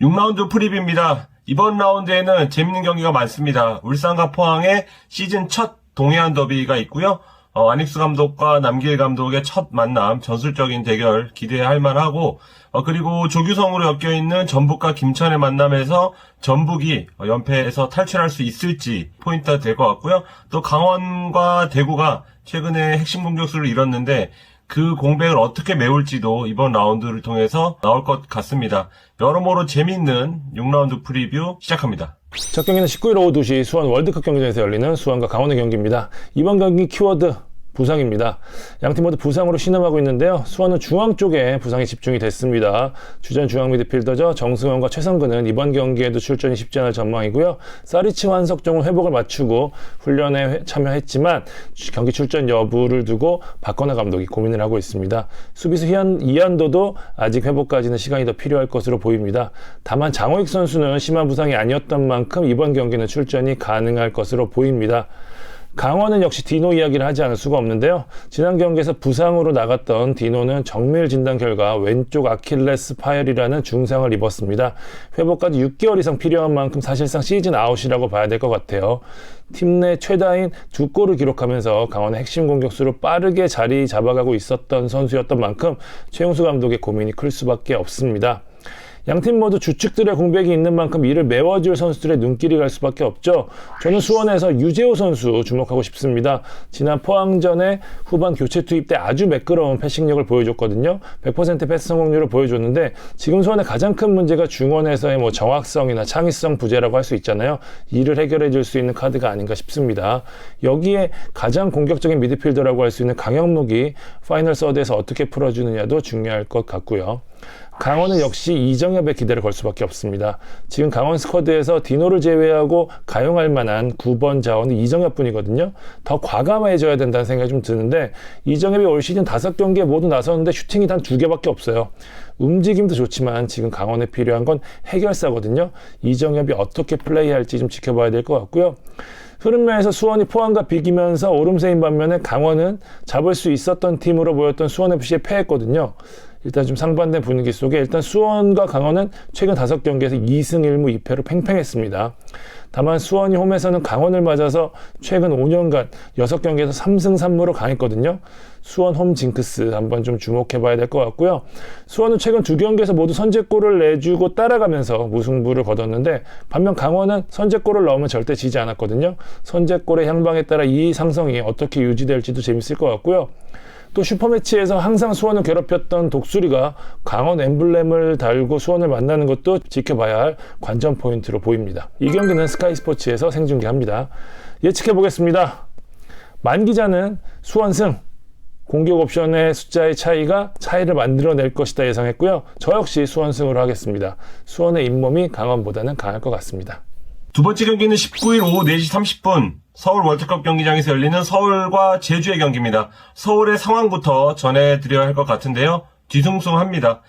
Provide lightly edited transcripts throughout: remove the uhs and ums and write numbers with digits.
6라운드 프리뷰입니다. 이번 라운드에는 재밌는 경기가 많습니다. 울산과 포항의 시즌 첫 동해안 더비가 있고요. 안익수 감독과 남길 감독의 첫 만남, 전술적인 대결 기대할 만하고, 그리고 조규성으로 엮여있는 전북과 김천의 만남에서 전북이 연패에서 탈출할 수 있을지 포인트가 될 것 같고요. 또 강원과 대구가 최근에 핵심 공격수를 잃었는데 그 공백을 어떻게 메울지도 이번 라운드를 통해서 나올 것 같습니다. 여러모로 재미있는 6라운드 프리뷰 시작합니다. 첫 경기는 19일 오후 2시 수원 월드컵 경기장에서 열리는 수원과 강원의 경기입니다. 이번 경기 키워드 부상입니다. 양팀 모두 부상으로 신음하고 있는데요. 수원은 중앙 쪽에 부상이 집중이 됐습니다. 주전 중앙 미드필더죠. 정승원과 최성근은 이번 경기에도 출전이 쉽지 않을 전망이고요. 사리치 환석종은 회복을 맞추고 훈련에 참여했지만 경기 출전 여부를 두고 박건하 감독이 고민을 하고 있습니다. 수비수 이한도도 아직 회복까지는 시간이 더 필요할 것으로 보입니다. 다만 장호익 선수는 심한 부상이 아니었던 만큼 이번 경기는 출전이 가능할 것으로 보입니다. 강원은 역시 디노 이야기를 하지 않을 수가 없는데요. 지난 경기에서 부상으로 나갔던 디노는 정밀 진단 결과 왼쪽 아킬레스 파열이라는 중상을 입었습니다. 회복까지 6개월 이상 필요한 만큼 사실상 시즌 아웃이라고 봐야 될 것 같아요. 팀 내 최다인 2골을 기록하면서 강원의 핵심 공격수로 빠르게 자리 잡아가고 있었던 선수였던 만큼 최용수 감독의 고민이 클 수밖에 없습니다. 양팀 모두 주축들의 공백이 있는 만큼 이를 메워줄 선수들의 눈길이 갈 수밖에 없죠. 저는 수원에서 유재호 선수 주목하고 싶습니다. 지난 포항전에 후반 교체 투입 때 아주 매끄러운 패싱력을 보여줬거든요. 100% 패스 성공률을 보여줬는데 지금 수원의 가장 큰 문제가 중원에서의 정확성이나 창의성 부재라고 할 수 있잖아요. 이를 해결해 줄 수 있는 카드가 아닌가 싶습니다. 여기에 가장 공격적인 미드필더라고 할 수 있는 강영록이 파이널 서드에서 어떻게 풀어주느냐도 중요할 것 같고요. 강원은 역시 이정엽의 기대를 걸 수밖에 없습니다. 지금 강원 스쿼드에서 디노를 제외하고 가용할 만한 9번 자원은 이정엽 뿐이거든요. 더 과감해져야 된다는 생각이 좀 드는데 이정엽이 올 시즌 5경기에 모두 나섰는데 슈팅이 단 2개밖에 없어요. 움직임도 좋지만 지금 강원에 필요한 건 해결사거든요. 이정엽이 어떻게 플레이할지 좀 지켜봐야 될 것 같고요. 흐름면에서 수원이 포항과 비기면서 오름세인 반면에 강원은 잡을 수 있었던 팀으로 보였던 수원FC에 패했거든요. 일단 좀 상반된 분위기 속에 일단 수원과 강원은 최근 5경기에서 2승 1무 2패로 팽팽했습니다. 다만 수원이 홈에서는 강원을 맞아서 최근 5년간 6경기에서 3승 3무로 강했거든요. 수원 홈 징크스 한번 좀 주목해봐야 될 것 같고요. 수원은 최근 2경기에서 모두 선제골을 내주고 따라가면서 무승부를 거뒀는데 반면 강원은 선제골을 넣으면 절대 지지 않았거든요. 선제골의 향방에 따라 이 상성이 어떻게 유지될지도 재밌을 것 같고요. 또 슈퍼매치에서 항상 수원을 괴롭혔던 독수리가 강원 엠블렘을 달고 수원을 만나는 것도 지켜봐야 할 관전 포인트로 보입니다. 이 경기는 스카이스포츠에서 생중계합니다. 예측해보겠습니다. 만 기자는 수원승, 공격 옵션의 숫자의 차이를 만들어낼 것이다 예상했고요. 저 역시 수원승으로 하겠습니다. 수원의 잇몸이 강원보다는 강할 것 같습니다. 두 번째 경기는 19일 오후 4시 30분 서울 월드컵 경기장에서 열리는 서울과 제주의 경기입니다. 서울의 상황부터 전해드려야 할 것 같은데요. 뒤숭숭합니다.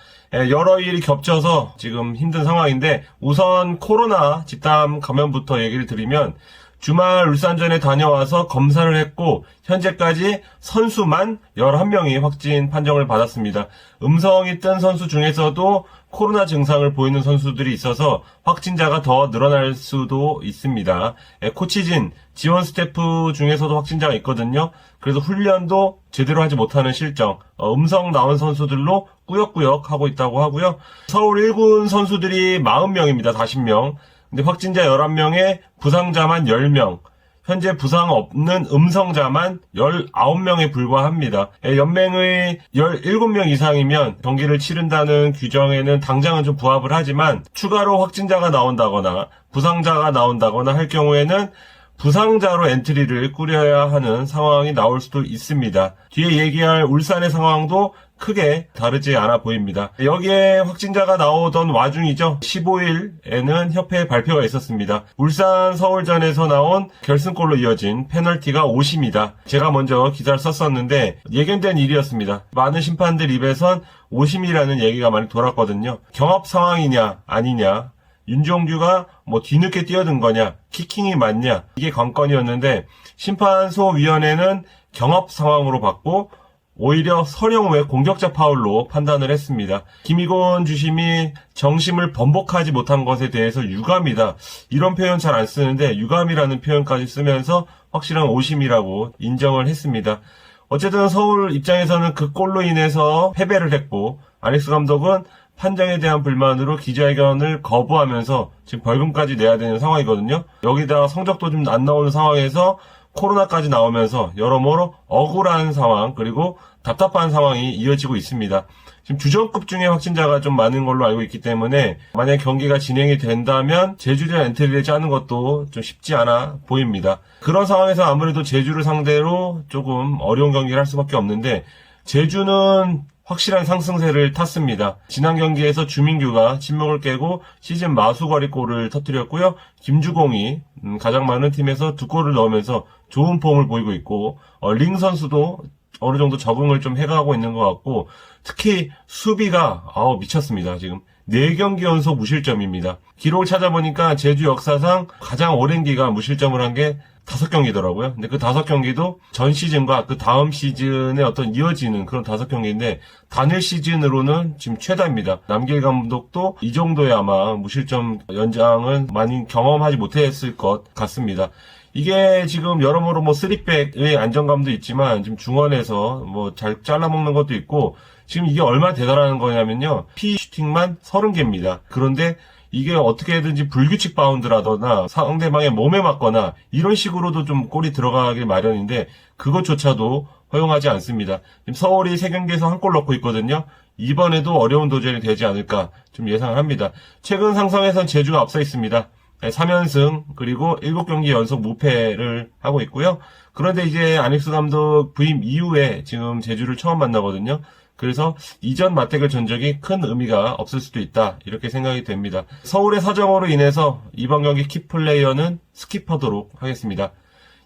여러 일이 겹쳐서 지금 힘든 상황인데 우선 코로나 집단 감염부터 얘기를 드리면 주말 울산전에 다녀와서 검사를 했고 현재까지 선수만 11명이 확진 판정을 받았습니다. 음성이 뜬 선수 중에서도 코로나 증상을 보이는 선수들이 있어서 확진자가 더 늘어날 수도 있습니다. 코치진, 지원 스태프 중에서도 확진자가 있거든요. 그래서 훈련도 제대로 하지 못하는 실정, 음성 나온 선수들로 꾸역꾸역 하고 있다고 하고요. 서울 1군 선수들이 40명입니다. 40명. 근데 확진자 11명에 부상자만 10명, 현재 부상 없는 음성자만 19명에 불과합니다. 연맹의 17명 이상이면 경기를 치른다는 규정에는 당장은 좀 부합을 하지만 추가로 확진자가 나온다거나 부상자가 나온다거나 할 경우에는 부상자로 엔트리를 꾸려야 하는 상황이 나올 수도 있습니다. 뒤에 얘기할 울산의 상황도 크게 다르지 않아 보입니다. 여기에 확진자가 나오던 와중이죠. 15일에는 협회 발표가 있었습니다. 울산 서울전에서 나온 결승골로 이어진 페널티가 오심이다. 제가 먼저 기사를 썼었는데 예견된 일이었습니다. 많은 심판들 입에선 오심이라는 얘기가 많이 돌았거든요. 경합 상황이냐 아니냐, 윤종규가 뒤늦게 뛰어든 거냐, 키킹이 맞냐, 이게 관건이었는데 심판소위원회는 경합 상황으로 봤고 오히려 서령우의 공격자 파울로 판단을 했습니다. 김희곤 주심이 정심을 번복하지 못한 것에 대해서 유감이다. 이런 표현 잘 안 쓰는데 유감이라는 표현까지 쓰면서 확실한 오심이라고 인정을 했습니다. 어쨌든 서울 입장에서는 그 골로 인해서 패배를 했고 아닉스 감독은 판정에 대한 불만으로 기자회견을 거부하면서 지금 벌금까지 내야 되는 상황이거든요. 여기다가 성적도 좀 안 나오는 상황에서 코로나까지 나오면서 여러모로 억울한 상황 그리고 답답한 상황이 이어지고 있습니다. 지금 주전급 중에 확진자가 좀 많은 걸로 알고 있기 때문에 만약 경기가 진행이 된다면 제주전 엔트리를 짜는 것도 좀 쉽지 않아 보입니다. 그런 상황에서 아무래도 제주를 상대로 조금 어려운 경기를 할 수밖에 없는데 제주는 확실한 상승세를 탔습니다. 지난 경기에서 주민규가 침묵을 깨고 시즌 마수거리골을 터뜨렸고요. 김주공이 가장 많은 팀에서 2골을 넣으면서 좋은 폼을 보이고 있고 링 선수도 어느 정도 적응을 좀 해가고 있는 것 같고 특히 수비가 미쳤습니다. 지금 4경기 연속 무실점입니다. 기록을 찾아보니까 제주 역사상 가장 오랜 기간 무실점을 한 게 5경기더라고요. 근데 그 5경기도 전 시즌과 그 다음 시즌에 어떤 이어지는 그런 5경기인데 단일 시즌으로는 지금 최다입니다. 남길 감독도 이 정도의 아마 무실점 연장은 많이 경험하지 못했을 것 같습니다. 이게 지금 여러모로 3백의 안정감도 있지만 지금 중원에서 잘 잘라먹는 것도 있고 지금 이게 얼마나 대단한 거냐면요. 슈팅만 30개입니다. 그런데 이게 어떻게든지 불규칙 바운드라거나 상대방의 몸에 맞거나 이런 식으로도 좀 골이 들어가길 마련인데 그것조차도 허용하지 않습니다. 지금 서울이 3경기에서 1골 넣고 있거든요. 이번에도 어려운 도전이 되지 않을까 좀 예상을 합니다. 최근 상성에선 제주가 앞서 있습니다. 3연승 그리고 7경기 연속 무패를 하고 있고요. 그런데 이제 아닉스 감독 부임 이후에 지금 제주를 처음 만나거든요. 그래서 이전 맞대결 전적이 큰 의미가 없을 수도 있다 이렇게 생각이 됩니다. 서울의 사정으로 인해서 이번 경기 키플레이어는 스킵하도록 하겠습니다.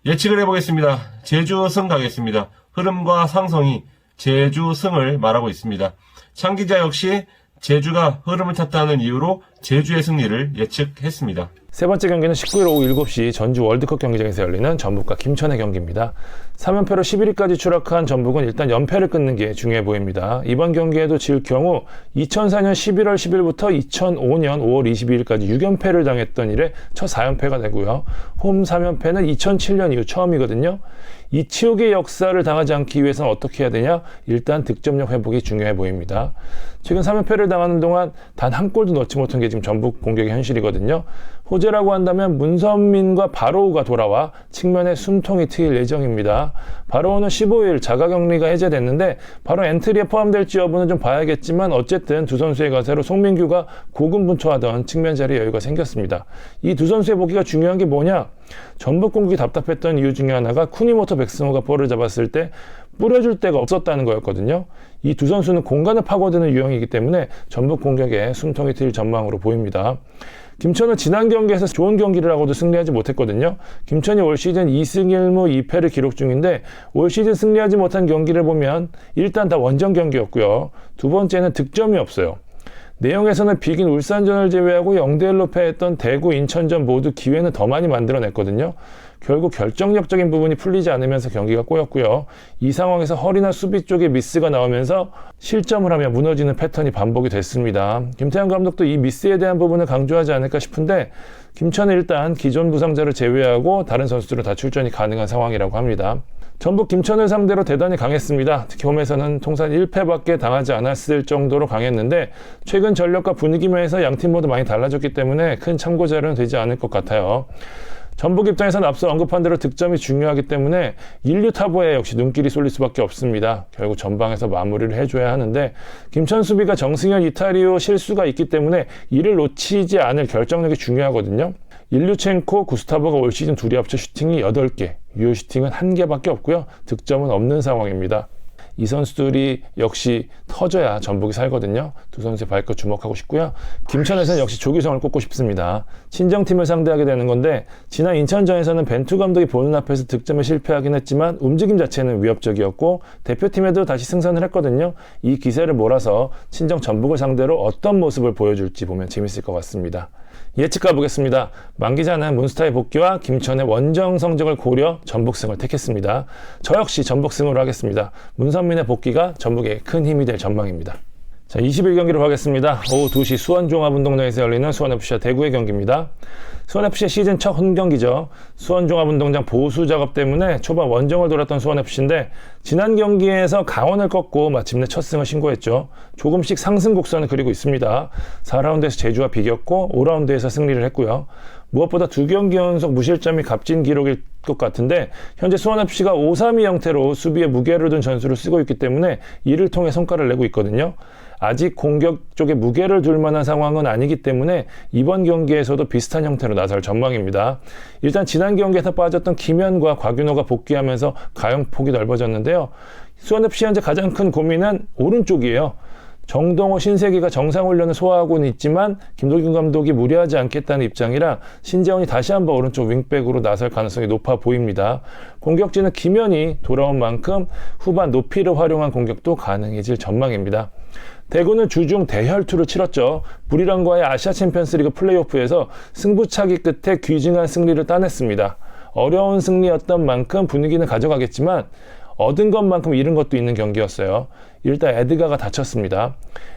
예측을 해보겠습니다. 제주 승 가겠습니다. 흐름과 상성이 제주 승을 말하고 있습니다. 창 기자 역시 제주가 흐름을 탔다는 이유로 제주의 승리를 예측했습니다. 세 번째 경기는 19일 오후 7시 전주 월드컵 경기장에서 열리는 전북과 김천의 경기입니다. 3연패로 11위까지 추락한 전북은 일단 연패를 끊는 게 중요해 보입니다. 이번 경기에도 질 경우 2004년 11월 10일부터 2005년 5월 22일까지 6연패를 당했던 이래 첫 4연패가 되고요. 홈 3연패는 2007년 이후 처음이거든요. 이 치욕의 역사를 당하지 않기 위해서는 어떻게 해야 되냐? 일단 득점력 회복이 중요해 보입니다. 최근 3연패를 당하는 동안 단 한 골도 넣지 못한 게 지금 전북 공격의 현실이거든요. 호재라고 한다면 문선민과 바로우가 돌아와 측면에 숨통이 트일 예정입니다. 바로우는 15일 자가격리가 해제됐는데 바로 엔트리에 포함될지 여부는 좀 봐야겠지만 어쨌든 두 선수의 가세로 송민규가 고군분투하던 측면 자리에 여유가 생겼습니다. 이 두 선수의 복귀가 중요한 게 뭐냐? 전북 공격이 답답했던 이유 중에 하나가 쿠니모토 백승호가 볼을 잡았을 때 뿌려줄 데가 없었다는 거였거든요. 이 두 선수는 공간을 파고드는 유형이기 때문에 전북 공격에 숨통이 트일 전망으로 보입니다. 김천은 지난 경기에서 좋은 경기를 하고도 승리하지 못했거든요. 김천이 올 시즌 2승 1무 2패를 기록 중인데 올 시즌 승리하지 못한 경기를 보면 일단 다 원정 경기였고요. 두 번째는 득점이 없어요. 내용에서는 비긴 울산전을 제외하고 0대1로 패했던 대구, 인천전 모두 기회는 더 많이 만들어냈거든요. 결국 결정력적인 부분이 풀리지 않으면서 경기가 꼬였고요. 이 상황에서 허리나 수비 쪽에 미스가 나오면서 실점을 하며 무너지는 패턴이 반복이 됐습니다. 김태형 감독도 이 미스에 대한 부분을 강조하지 않을까 싶은데 김천은 일단 기존 부상자를 제외하고 다른 선수들은 다 출전이 가능한 상황이라고 합니다. 전북 김천을 상대로 대단히 강했습니다. 특히 홈에서는 통산 1패밖에 당하지 않았을 정도로 강했는데 최근 전력과 분위기 면에서 양팀 모두 많이 달라졌기 때문에 큰 참고자료는 되지 않을 것 같아요. 전북 입장에서는 앞서 언급한 대로 득점이 중요하기 때문에 인류타보에 역시 눈길이 쏠릴 수밖에 없습니다. 결국 전방에서 마무리를 해줘야 하는데 김천 수비가 정승현, 이탈리오 실수가 있기 때문에 이를 놓치지 않을 결정력이 중요하거든요. 일류첸코, 구스타보가 올 시즌 둘이 합쳐 슈팅이 8개, 유효 슈팅은 1개밖에 없고요. 득점은 없는 상황입니다. 이 선수들이 역시 터져야 전북이 살거든요. 두 선수의 발끝 주목하고 싶고요. 김천에서는 역시 조규성을 꼽고 싶습니다. 친정팀을 상대하게 되는 건데 지난 인천전에서는 벤투 감독이 보는 앞에서 득점에 실패하긴 했지만 움직임 자체는 위협적이었고 대표팀에도 다시 승선을 했거든요. 이 기세를 몰아서 친정 전북을 상대로 어떤 모습을 보여줄지 보면 재밌을 것 같습니다. 예측 가보겠습니다. 만기자는 문스타의 복귀와 김천의 원정 성적을 고려 전북승을 택했습니다. 저 역시 전북승으로 하겠습니다. 문선민의 복귀가 전북에 큰 힘이 될 전망입니다. 자, 20일 경기로 가겠습니다. 오후 2시 수원종합운동장에서 열리는 수원FC와 대구의 경기입니다. 수원FC의 시즌 첫 홈경기죠. 수원종합운동장 보수 작업 때문에 초반 원정을 돌았던 수원FC인데 지난 경기에서 강원을 꺾고 마침내 첫 승을 신고했죠. 조금씩 상승 곡선을 그리고 있습니다. 4라운드에서 제주와 비겼고 5라운드에서 승리를 했고요. 무엇보다 2경기 연속 무실점이 값진 기록일 것 같은데 현재 수원FC가 5-3-2 형태로 수비에 무게를 둔 전술을 쓰고 있기 때문에 이를 통해 성과를 내고 있거든요. 아직 공격 쪽에 무게를 둘 만한 상황은 아니기 때문에 이번 경기에서도 비슷한 형태로 나설 전망입니다. 일단 지난 경기에서 빠졌던 김현과 곽윤호가 복귀하면서 가용폭이 넓어졌는데요. 수원FC 현재 가장 큰 고민은 오른쪽이에요. 정동호, 신세기가 정상훈련을 소화하고는 있지만 김도균 감독이 무리하지 않겠다는 입장이라 신재원이 다시 한번 오른쪽 윙백으로 나설 가능성이 높아 보입니다. 공격진은 김현이 돌아온 만큼 후반 높이를 활용한 공격도 가능해질 전망입니다. 대구는 주중 대혈투를 치렀죠. 불이란과의 아시아 챔피언스리그 플레이오프에서 승부차기 끝에 귀중한 승리를 따냈습니다. 어려운 승리였던 만큼 분위기는 가져가겠지만 얻은 것만큼 잃은 것도 있는 경기였어요. 일단 에드가가 다쳤습니다.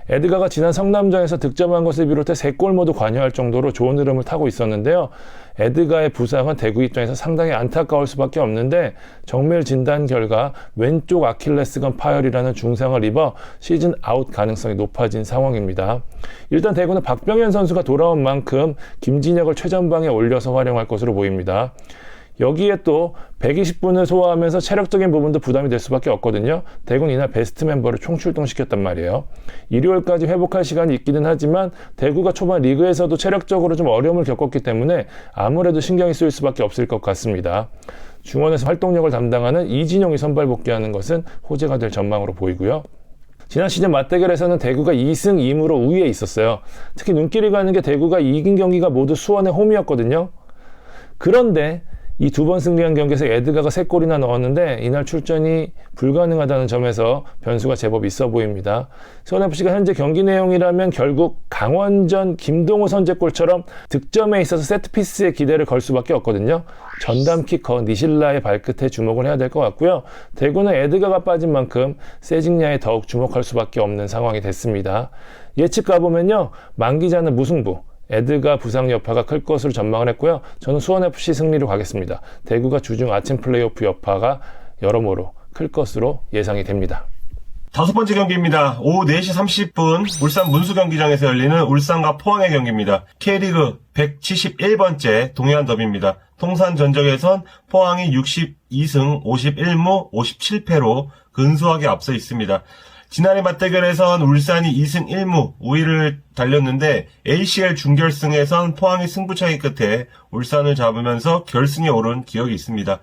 에드가가 지난 성남전에서 득점한 것을 비롯해 3골 모두 관여할 정도로 좋은 흐름을 타고 있었는데요. 에드가의 부상은 대구 입장에서 상당히 안타까울 수밖에 없는데 정밀 진단 결과 왼쪽 아킬레스건 파열이라는 중상을 입어 시즌 아웃 가능성이 높아진 상황입니다. 일단 대구는 박병현 선수가 돌아온 만큼 김진혁을 최전방에 올려서 활용할 것으로 보입니다. 여기에 또 120분을 소화하면서 체력적인 부분도 부담이 될 수밖에 없거든요. 대구는 이날 베스트 멤버를 총출동시켰단 말이에요. 일요일까지 회복할 시간이 있기는 하지만 대구가 초반 리그에서도 체력적으로 좀 어려움을 겪었기 때문에 아무래도 신경이 쓰일 수밖에 없을 것 같습니다. 중원에서 활동력을 담당하는 이진용이 선발 복귀하는 것은 호재가 될 전망으로 보이고요. 지난 시즌 맞대결에서는 대구가 2승 2무로 우위에 있었어요. 특히 눈길이 가는 게 대구가 이긴 경기가 모두 수원의 홈이었거든요. 그런데 이 2번 승리한 경기에서 에드가가 3골이나 넣었는데 이날 출전이 불가능하다는 점에서 변수가 제법 있어 보입니다. 수원FC가 현재 경기 내용이라면 결국 강원전 김동호 선제골처럼 득점에 있어서 세트피스에 기대를 걸 수밖에 없거든요. 전담 키커 니실라의 발끝에 주목을 해야 될 것 같고요. 대구는 에드가가 빠진 만큼 세징야에 더욱 주목할 수밖에 없는 상황이 됐습니다. 예측 가보면요. 만기자는 무승부, 에드가 부상 여파가 클 것으로 전망을 했고요. 저는 수원FC 승리로 가겠습니다. 대구가 주중 아침 플레이오프 여파가 여러모로 클 것으로 예상이 됩니다. 5번째 경기입니다. 오후 4시 30분 울산 문수경기장에서 열리는 울산과 포항의 경기입니다. K리그 171번째 동해안 더비입니다. 통산 전적에선 포항이 62승 51무 57패로 근소하게 앞서 있습니다. 지난해 맞대결에선 울산이 2승 1무 우위를 달렸는데 ACL 준결승에선 포항이 승부차기 끝에 울산을 잡으면서 결승에 오른 기억이 있습니다.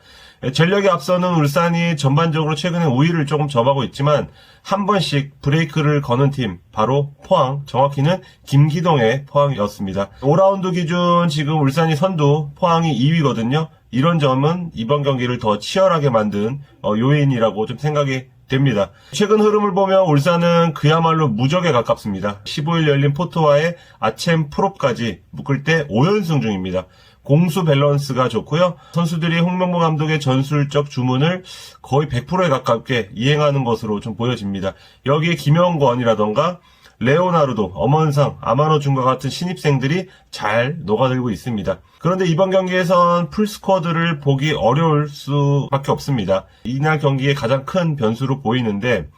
전력에 앞서는 울산이 전반적으로 최근에 우위를 조금 점하고 있지만 한 번씩 브레이크를 거는 팀 바로 포항, 정확히는 김기동의 포항이었습니다. 5라운드 기준 지금 울산이 선두, 포항이 2위거든요. 이런 점은 이번 경기를 더 치열하게 만든 요인이라고 좀 생각이 됩니다. 최근 흐름을 보면 울산은 그야말로 무적에 가깝습니다. 15일 열린 포토와의 아쳔 프롭까지 묶을 때 5연승 중입니다. 공수 밸런스가 좋고요. 선수들이 홍명보 감독의 전술적 주문을 거의 100%에 가깝게 이행하는 것으로 좀 보여집니다. 여기에 김영권이라던가 레오나르도, 엄원상, 아마노준과 같은 신입생들이 잘 녹아들고 있습니다. 그런데 이번 경기에선 풀스쿼드를 보기 어려울 수밖에 없습니다. 이날 경기에 가장 큰 변수로 보이는데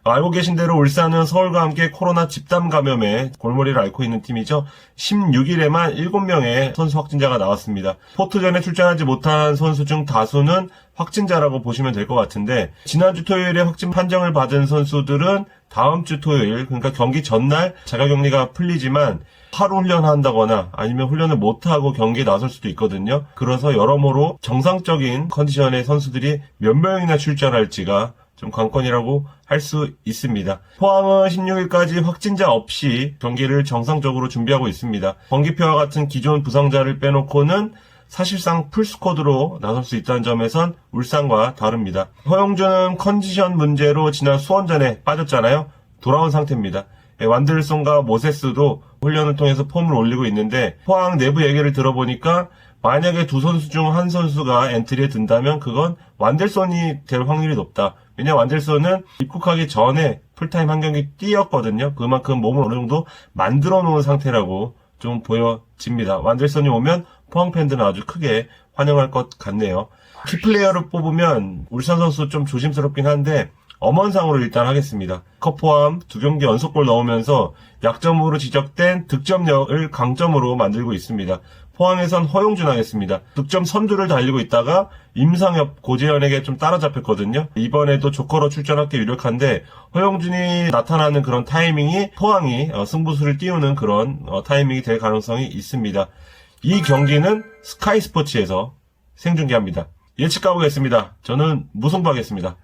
알고 계신 대로 울산은 서울과 함께 코로나 집단 감염에 골머리를 앓고 있는 팀이죠. 16일에만 7명의 선수 확진자가 나왔습니다. 포트전에 출전하지 못한 선수 중 다수는 확진자라고 보시면 될 것 같은데 지난주 토요일에 확진 판정을 받은 선수들은 다음 주 토요일, 그러니까 경기 전날 자가격리가 풀리지만 하루 훈련한다거나 아니면 훈련을 못하고 경기에 나설 수도 있거든요. 그래서 여러모로 정상적인 컨디션의 선수들이 몇 명이나 출전할지가 좀 관건이라고 할 수 있습니다. 포항은 16일까지 확진자 없이 경기를 정상적으로 준비하고 있습니다. 권기표와 같은 기존 부상자를 빼놓고는 사실상 풀스쿼드로 나설 수 있다는 점에선 울산과 다릅니다. 허용준은 컨디션 문제로 지난 수원전에 빠졌잖아요. 돌아온 상태입니다. 완들손과 모세스도 훈련을 통해서 폼을 올리고 있는데 포항 내부 얘기를 들어보니까 만약에 두 선수 중 한 선수가 엔트리에 든다면 그건 완델손이 될 확률이 높다. 왜냐면 완델손은 입국하기 전에 풀타임 한 경기 뛰었거든요. 그만큼 몸을 어느 정도 만들어 놓은 상태라고 좀 보여집니다. 완델손이 오면 포항 팬들은 아주 크게 환영할 것 같네요. 키플레이어를 뽑으면 울산 선수 좀 조심스럽긴 한데 엄원상으로 일단 하겠습니다. 컵 포함 2경기 연속골 넣으면서 약점으로 지적된 득점력을 강점으로 만들고 있습니다. 포항에선 허용준 하겠습니다. 득점 선두를 달리고 있다가 임상엽, 고재현에게 좀 따라잡혔거든요. 이번에도 조커로 출전할 게 유력한데 허용준이 나타나는 그런 타이밍이 포항이 승부수를 띄우는 그런 타이밍이 될 가능성이 있습니다. 이 경기는 스카이 스포츠에서 생중계합니다. 예측 가보겠습니다. 저는 무승부 하겠습니다.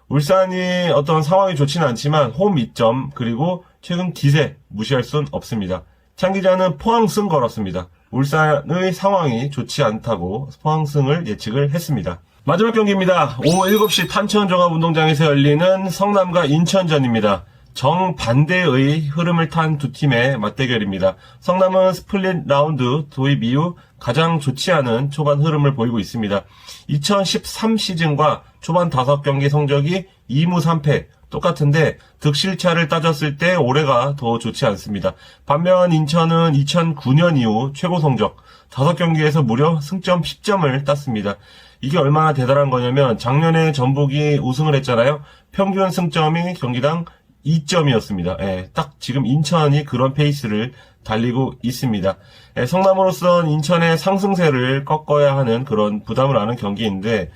울산이 어떤 상황이 좋지는 않지만 홈 2점 그리고 최근 기세 무시할 순 없습니다. 창 기자는 포항승 걸었습니다. 울산의 상황이 좋지 않다고 포항승을 예측을 했습니다. 마지막 경기입니다. 오후 7시 탄천종합운동장에서 열리는 성남과 인천전입니다. 정반대의 흐름을 탄 두 팀의 맞대결입니다. 성남은 스플릿 라운드 도입 이후 가장 좋지 않은 초반 흐름을 보이고 있습니다. 2013 시즌과 초반 5경기 성적이 2무 3패 똑같은데 득실차를 따졌을 때 올해가 더 좋지 않습니다. 반면 인천은 2009년 이후 최고 성적 5경기에서 무려 승점 10점을 땄습니다. 이게 얼마나 대단한 거냐면 작년에 전북이 우승을 했잖아요. 평균 승점이 경기당 2점이었습니다. 딱 지금 인천이 그런 페이스를 달리고 있습니다. 성남으로선 인천의 상승세를 꺾어야 하는 그런 부담을 안는 경기인데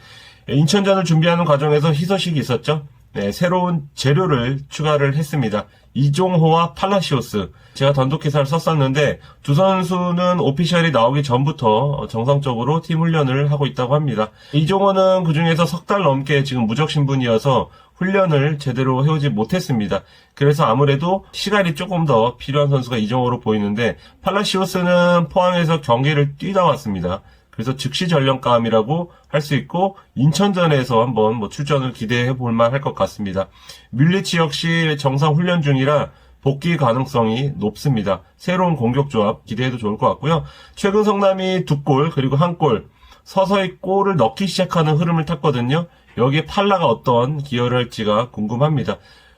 인천전을 준비하는 과정에서 희소식이 있었죠. 새로운 재료를 추가를 했습니다. 이종호와 팔라시오스. 제가 단독 기사를 썼었는데 두 선수는 오피셜이 나오기 전부터 정상적으로 팀 훈련을 하고 있다고 합니다. 이종호는 그중에서 3달 넘게 지금 무적 신분이어서 훈련을 제대로 해오지 못했습니다. 그래서 아무래도 시간이 조금 더 필요한 선수가 이종호로 보이는데 팔라시오스는 포항에서 경기를 뛰다 왔습니다. 그래서 즉시 전력감이라고 할 수 있고 인천전에서 한번 출전을 기대해 볼 만할 것 같습니다. 뮬리치 역시 정상 훈련 중이라 복귀 가능성이 높습니다. 새로운 공격 조합 기대해도 좋을 것 같고요. 최근 성남이 2골 그리고 1골 서서히 골을 넣기 시작하는 흐름을 탔거든요. 여기에 팔라가 어떤 기여를 할지가 궁금합니다.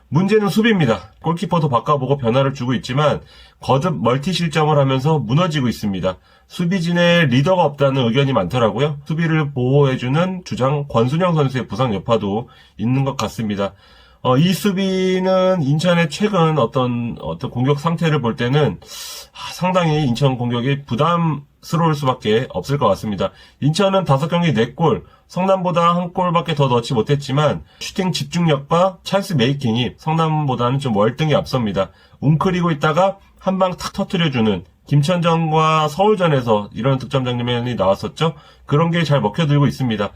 문제는 수비입니다. 골키퍼도 바꿔보고 변화를 주고 있지만 거듭 멀티 실점을 하면서 무너지고 있습니다. 수비진에 리더가 없다는 의견이 많더라고요. 수비를 보호해주는 주장 권순영 선수의 부상 여파도 있는 것 같습니다. 이 수비는 인천의 최근 어떤 공격 상태를 볼 때는 상당히 인천 공격이 부담스러울 수밖에 없을 것 같습니다. 인천은 5경기 4골, 성남보다 1골밖에 더 넣지 못했지만 슈팅 집중력과 찬스 메이킹이 성남보다는 좀 월등히 앞섭니다. 웅크리고 있다가 한 방 탁 터뜨려주는 김천전과 서울전에서 이런 득점 장면이 나왔었죠. 그런 게 잘 먹혀들고 있습니다.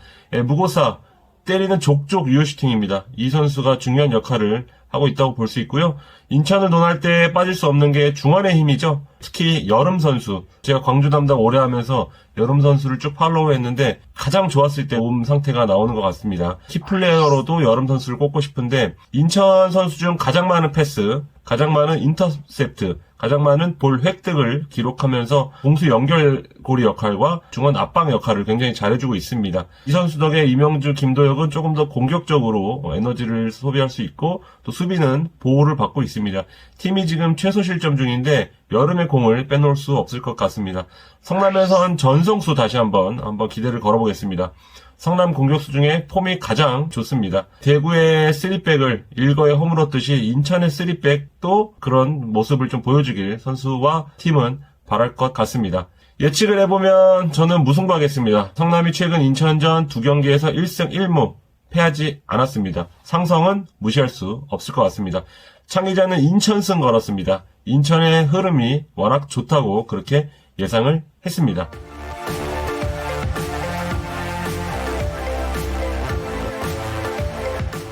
무고사 때리는 족족 유효 슈팅입니다. 이 선수가 중요한 역할을 하고 있다고 볼 수 있고요. 인천을 논할 때 빠질 수 없는 게 중원의 힘이죠. 특히 여름 선수. 제가 광주 담당 오래 하면서 여름 선수를 쭉 팔로우 했는데 가장 좋았을 때 몸 상태가 나오는 것 같습니다. 키플레이어로도 여름 선수를 꼽고 싶은데 인천 선수 중 가장 많은 패스, 가장 많은 인터셉트, 가장 많은 볼 획득을 기록하면서 공수 연결고리 역할과 중원 압박 역할을 굉장히 잘해주고 있습니다. 이 선수 덕에 이명주, 김도혁은 조금 더 공격적으로 에너지를 소비할 수 있고 또 수비는 보호를 받고 있습니다. 팀이 지금 최소 실점 중인데 여름의 공을 빼놓을 수 없을 것 같습니다. 성남에선 전성수 다시 한번 기대를 걸어보겠습니다. 성남 공격수 중에 폼이 가장 좋습니다. 대구의 3백을 일거에 허물었듯이 인천의 3백도 그런 모습을 좀 보여주길 선수와 팀은 바랄 것 같습니다. 예측을 해보면 저는 무승부 하겠습니다. 성남이 최근 인천전 2경기에서 1승 1무 패하지 않았습니다. 상성은 무시할 수 없을 것 같습니다. 창 기자는 인천승 걸었습니다. 인천의 흐름이 워낙 좋다고 그렇게 예상을 했습니다.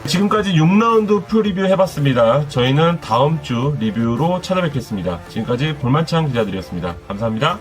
지금까지 6라운드 프리뷰 해봤습니다. 저희는 다음 주 리뷰로 찾아뵙겠습니다. 지금까지 볼만찬 기자들이었습니다. 감사합니다.